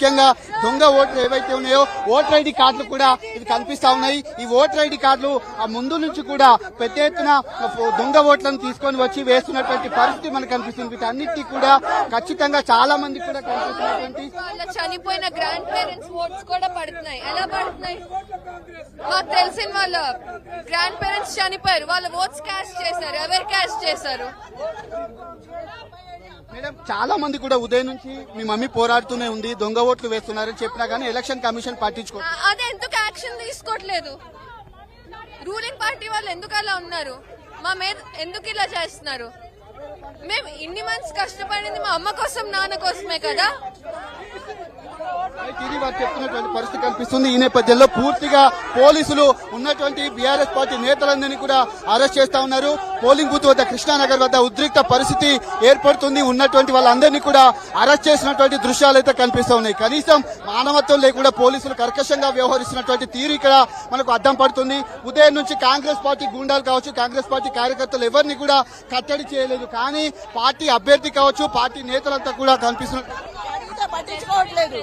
ముఖ్యంగా దొంగ ఓట్లు ఏవైతే ఉన్నాయో ఓటర్ ఐడి కార్డులు కూడా ఇది కనిపిస్తా ఉన్నాయి. ఈ ఓటర్ ఐడి కార్డులు ఆ ముందు నుంచి కూడా పెద్ద ఎత్తున దొంగ ఓట్లను తీసుకొని వచ్చి వేస్తున్నటువంటి పరిస్థితి మనకు కనిపిస్తుంది. వీటన్నిటికీ కూడా ఖచ్చితంగా చాలా మంది కూడా కనిపిస్తున్నటువంటి చనిపోయిన గ్రాండ్ పేరెంట్స్ ఓట్స్ కూడా పడుతున్నాయి. ఎలా పడుతున్నాయి? మాకు తెలిసిన వాళ్ళ గ్రాండ్ పేరెంట్స్ చనిపోయారు, వాళ్ళ ఓట్స్ క్యాష్ చేశారు. ఎవరు క్యాష్ చేశారు? మేడం చాలా మంది కూడా ఉదయం నుంచి మీ మమ్మీ పోరాడుతూనే ఉంది, దొంగ ఓట్లు వేస్తున్నారని చెప్పినా గానీ ఎలక్షన్ కమిషన్ పట్టించుకో అదే ఎందుకు యాక్షన్ తీసుకోవట్లేదు? రూలింగ్ పార్టీ వాళ్ళు ఎందుకు అలా ఉన్నారు? మా మీద ఎందుకు ఇలా చేస్తున్నారు? మేము ఇన్ని మంత్స్ కష్టపడింది మా అమ్మ కోసం నాన్న కోసమే కదా. ఇది వారు చెప్తున్నటువంటి పరిస్థితి కనిపిస్తుంది. ఈ నేపథ్యంలో పూర్తిగా పోలీసులు ఉన్నటువంటి బీఆర్ఎస్ పార్టీ నేతలందరినీ కూడా అరెస్ట్ చేస్తా ఉన్నారు. పోలింగ్ బూత్ వద్ద కృష్ణానగర్ వద్ద ఉద్రిక్త పరిస్థితి ఏర్పడుతుంది. ఉన్నటువంటి వాళ్ళందరినీ కూడా అరెస్ట్ చేసినటువంటి దృశ్యాలు అయితే కనిపిస్తా ఉన్నాయి. కనీసం మానవత్వం లేకుండా పోలీసులు కర్కశంగా వ్యవహరిస్తున్నటువంటి తీరు ఇక్కడ మనకు అద్దం పడుతుంది. ఉదయం నుంచి కాంగ్రెస్ పార్టీ గూండాలు కావచ్చు, కాంగ్రెస్ పార్టీ కార్యకర్తలు ఎవరిని కూడా కట్టడి చేయలేదు. కానీ పార్టీ అభ్యర్థి కావచ్చు, పార్టీ నేతలంతా కూడా కనిపిస్తున్నారు. పట్టించుకోవట్లేదు.